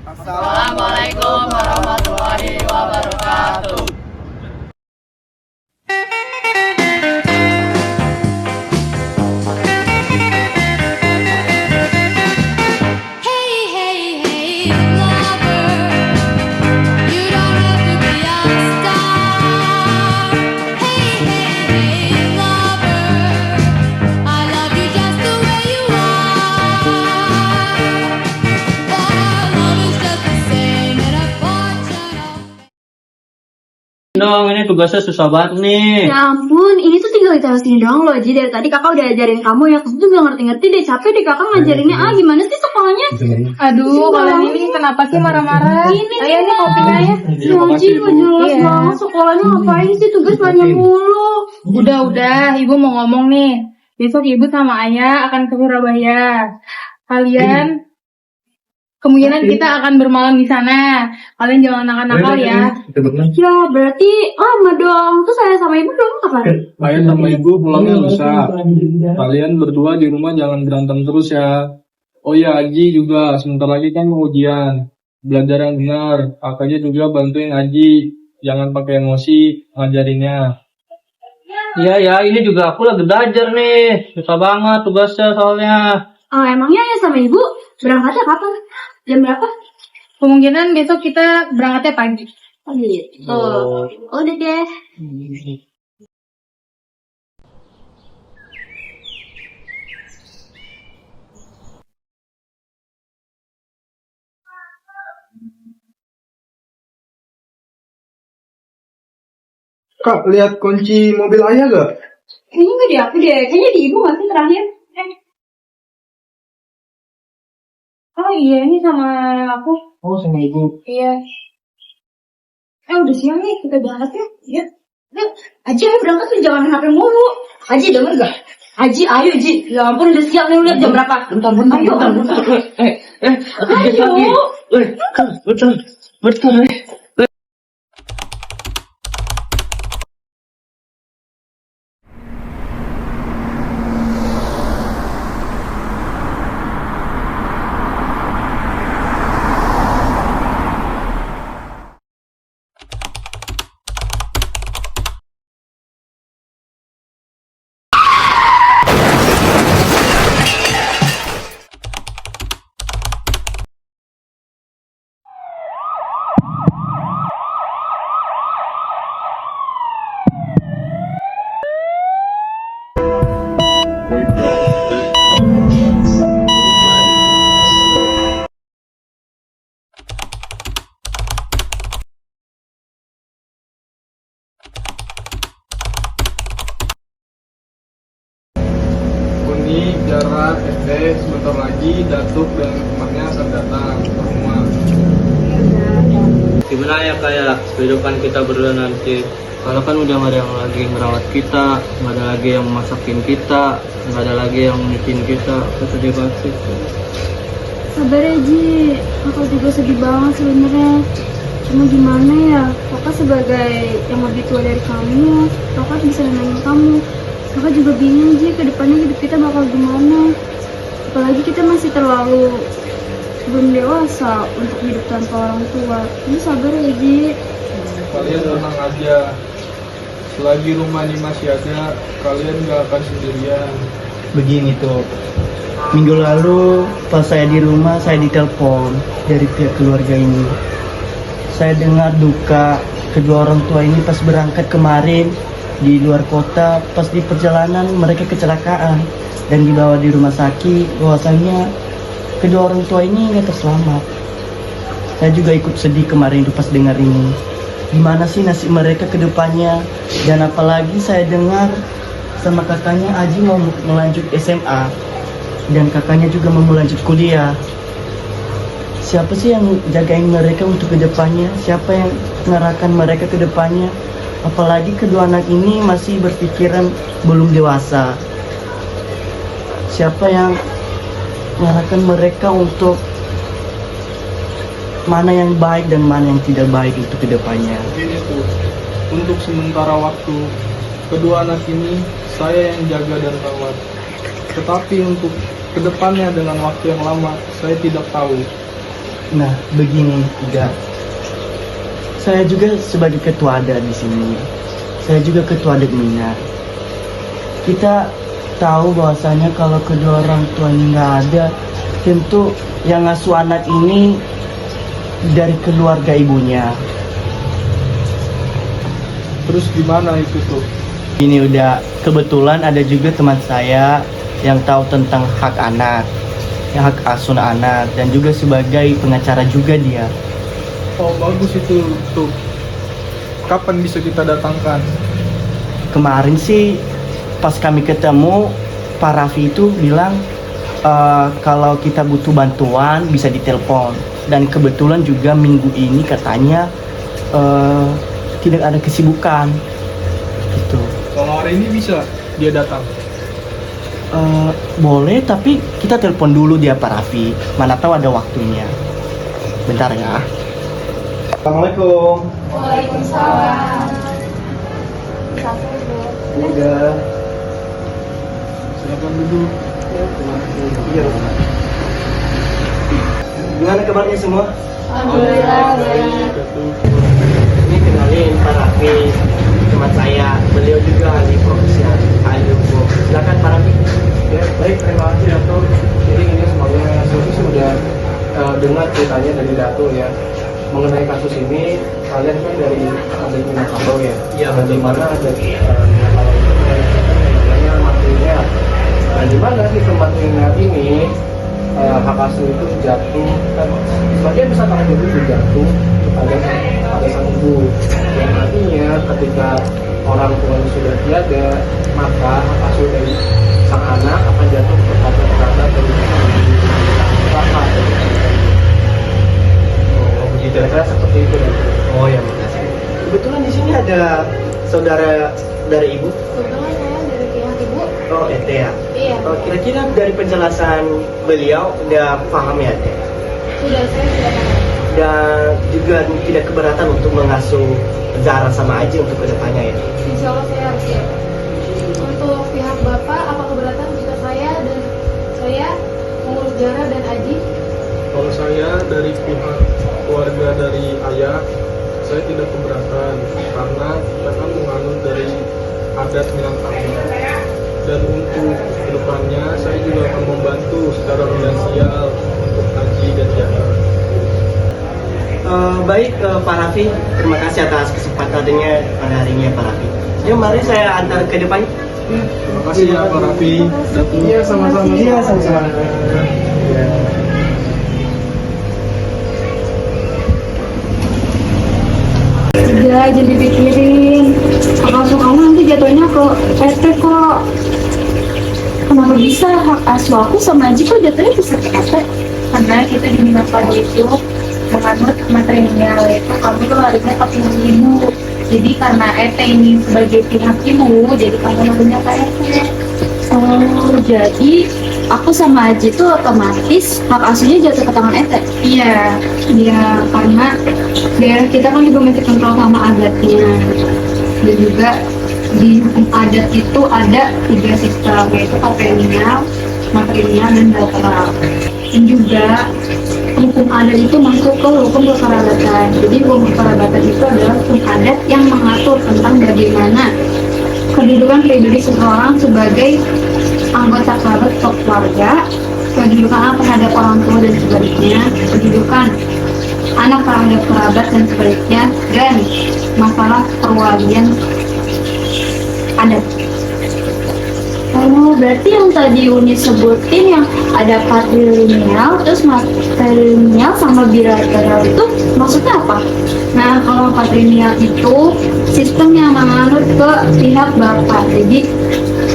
Assalamualaikum warahmatullahi wabarakatuh. Dong, ini tugasnya susah banget nih. Ya ampun, ini tuh tinggal ditaruh sini doang loh. Jadi dari tadi kakak udah ajarin kamu ya. Kamu tuh gak ngerti-ngerti deh. Capek deh kakak ngajarinnya. Gimana sih sekolahnya? Aduh, kalian ini kenapa sih marah-marah? Ayo ini kopinya ya. Ngaji gak jelas Iya. banget. Sekolahnya ngapain sih? Tugas banyak mulu. Udah, ibu mau ngomong nih. Besok ibu sama ayah akan ke Surabaya. Kalian kemungkinan kita akan bermalam di sana. Kalian jangan nakal-nakal ya. Ya berarti lama dong. Terus saya sama ibu dong kapan? Ayah sama ibu pulangnya lusa. Kalian berdua di rumah jangan berantem terus ya. Oh ya, Aji juga sebentar lagi kan mau ujian. Belajar yang benar. Kakaknya juga bantuin Aji. Jangan pakai emosi ngajarinnya. Iya, ini juga aku lagi belajar nih. Susah banget tugasnya soalnya. Emangnya ya sama ibu berangkatnya kapan? Jam berapa? Kemungkinan besok kita berangkatnya pagi. Oh gitu. Udah deh. Kak, lihat kunci mobil ayah gak? Kayaknya nggak di aku deh. Kayaknya di ibu nggak sih terakhir? Oh iya, ini sama aku. Oh, sama ibu. Iya. Udah siang nih, kita berangkat ya. Iya. Yuk, Aji ayo berangkat tuh, jangan HP mulu. Aji denger gak? Aji, ayo Aji. Ya ampun udah siang nih, lihat jam berapa? Bentar. Ayo. Betul. Uni, Jara, Tete, sebentar lagi Datuk dan temannya akan datang ke rumah. Gimana ya kayak kehidupan kita berdua nanti? Kalau kan udah gak ada yang lagi merawat kita, gak ada lagi yang masakin kita, gak ada lagi yang bikin kita. Aku sedih banget sih. Sabar ya Ji, kakak juga sedih banget sebenarnya. Cuma gimana ya, kakak sebagai yang lebih tua dari kamu, kakak bisa nenangin kamu. Kakak juga bingung Ji, ke depannya hidup kita bakal gimana. Apalagi kita masih terlalu belum dewasa untuk hidup tanpa orang tua. Jadi sabar ya Ji. Kalian tenang aja. Selagi rumah ini masih ada, kalian gak akan sendirian. Begini tuh, minggu lalu pas saya di rumah saya ditelepon dari pihak keluarga ini. Saya dengar duka kedua orang tua ini pas berangkat kemarin di luar kota. Pas di perjalanan mereka kecelakaan dan dibawa di rumah sakit. Bahwasanya kedua orang tua ini nggak terselamat. Saya juga ikut sedih kemarin itu pas dengar ini. Gimana sih nasib mereka ke depannya? Dan apalagi saya dengar sama kakaknya Aji mau melanjut SMA dan kakaknya juga mau melanjut kuliah. Siapa sih yang jagain mereka untuk ke depannya? Siapa yang mengarahkan mereka ke depannya? Apalagi kedua anak ini masih berpikiran belum dewasa. Siapa yang mengarahkan mereka untuk mana yang baik dan mana yang tidak baik untuk kedepannya? Ini tuh, untuk sementara waktu, kedua anak ini saya yang jaga dan rawat. Tetapi untuk kedepannya dengan waktu yang lama, saya tidak tahu. Nah, begini juga. Saya juga sebagai ketua adat di sini. Saya juga ketua adat Mina. Kita tahu bahwasanya kalau kedua orang tua ini nggak ada, tentu yang ngasuh anak ini dari keluarga ibunya. Terus gimana itu tuh? Ini udah kebetulan ada juga teman saya yang tahu tentang hak anak, yang hak asuh anak, dan juga sebagai pengacara juga dia. Oh bagus itu tuh. Kapan bisa kita datangkan? Kemarin sih pas kami ketemu, Pak Raffi itu bilang kalau kita butuh bantuan bisa ditelepon. Dan kebetulan juga minggu ini katanya tidak ada kesibukan. Gitu. Kalau hari ini bisa dia datang. Boleh, tapi kita telepon dulu dia Pak Raffi. Mana tahu ada waktunya. Bentar ya. Assalamualaikum. Waalaikumsalam. Udah. Silakan duduk. Iya. Gimana kabarnya semua? Alhamdulillah baik. Ini kenalin Pak Raffi, teman saya. Beliau juga ahli profesional, ahli hukum. Silakan Pak Raffi. Ya, baik, terima kasih Dato. Jadi ini semuanya Susi sudah dengar ceritanya dari Dato ya. Mengenai kasus ini, kalian kan dari Adat Minangkabau ya? Iya, bagaimana ada Minangkabau itu mengajukan yang namanya material. Nah, di mana di tempat material ini hak asuh itu jatuh, kan sebagian besar tanggung jawab itu jatuh pada sang ibu. Yang artinya ketika orang tua sudah tiada, maka hak asuh dari sang anak akan jatuh kepada kerabat dari sang ibu. Bapak dari sang ibu. Kira-kira seperti itu. Oh ya, makasih. Kebetulan di sini ada saudara dari ibu. Kebetulan saya dari pihak ibu. Oh, Ete ya. Iya. Oh, kira-kira dari penjelasan beliau udah paham ya, Ete? Sudah saya sudah tahu. Dan juga tidak keberatan untuk mengasuh Zara sama Aji untuk kedepannya ya. Insya Allah saya harus siap. Untuk pihak bapak, apa keberatan jika saya mengurus Zara dan Aji? Kalau saya dari pihak keluarga dari ayah, saya tidak keberatan karena kita kan menganut dari adat Minangkabau. Dan untuk kedepannya saya juga akan membantu secara finansial untuk Aji dan Zara. Baik Pak Raffi, terima kasih atas kesempatannya pada hari ini ya Pak Raffi. Yuk mari saya antar ke depan. Terima kasih ya Pak Raffi. Dato. Iya sama-sama. Iya sama-sama. Ya. Udah, jadi dipikirin. Hak asuh kamu nanti jatuhnya ke PT kok. Kenapa bisa hak asuh aku sama Aji kok jatuhnya bisa ke PT? Karena kita di Minangkabau itu menganut material itu kamu tuh harusnya ke pihak ibu. Jadi karena ET ini sebagai pihak ibu, jadi kamu harusnya ke ET. Oh, jadi aku sama Aji tuh otomatis hak asuhnya jatuh ke tangan ET? Iya, karena daerah kita kan juga masih kontrol sama adatnya. Dan juga di hukum adat itu ada 3 sistem, yaitu patrilineal, matrilineal, dan bilateral. Dan juga hukum adat itu masuk ke hukum kekerabatan. Jadi hukum kekerabatan itu adalah hukum adat yang mengatur tentang bagaimana kedudukan pribadi seseorang sebagai anggota kerabat atau keluarga, kedudukan anak terhadap orang tua dan sebaliknya, kedudukan anak terhadap kerabat dan sebaliknya, dan masalah perwalian adat. Oh, berarti yang tadi Uni sebutin yang ada patrilineal, terus matrilineal sama bilateral itu maksudnya apa? Nah, kalau patrilineal itu sistem yang menganut ke pihak bapak. Jadi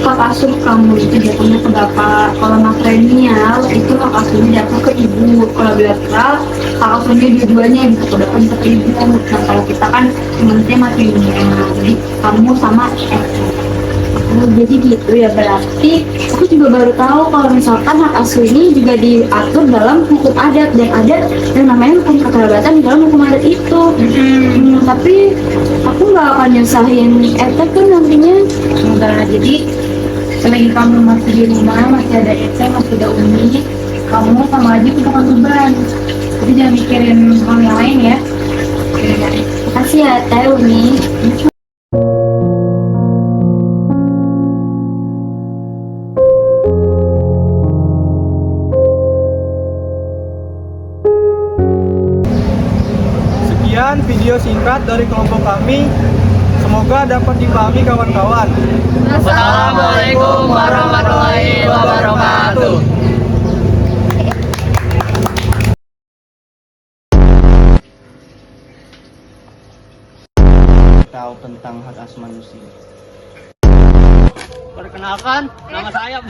hak asuh kamu itu jatuhnya ke bapak. Kalau matrilineal itu hak asuhnya jatuh ke ibu. Kalau bilateral hak asuhnya dua-duanya bisa ke bapak bisa ke ibu. Nah, kalau kita kan sebenarnya matrilineal. Jadi kamu sama Oh, jadi gitu ya, berarti aku juga baru tahu kalau misalkan hak asuh ini juga diatur dalam hukum adat, dan ada yang namanya hukum kekerabatan di dalam hukum adat itu. Tapi aku nggak akan nyusahin Ete kan nantinya. Enggak, jadi selagi kamu masih di rumah, masih ada Ete, masih ada Umi, kamu sama aja kita kan beban. Jadi Tapi jangan mikirin hal yang lain ya. Makasih ya Teh Umi. Sekian video singkat dari kelompok kami. Semoga dapat dipahami kawan-kawan. Assalamualaikum warahmatullahi wabarakatuh. Tahu tentang hak asasi manusia. Perkenalkan, nama saya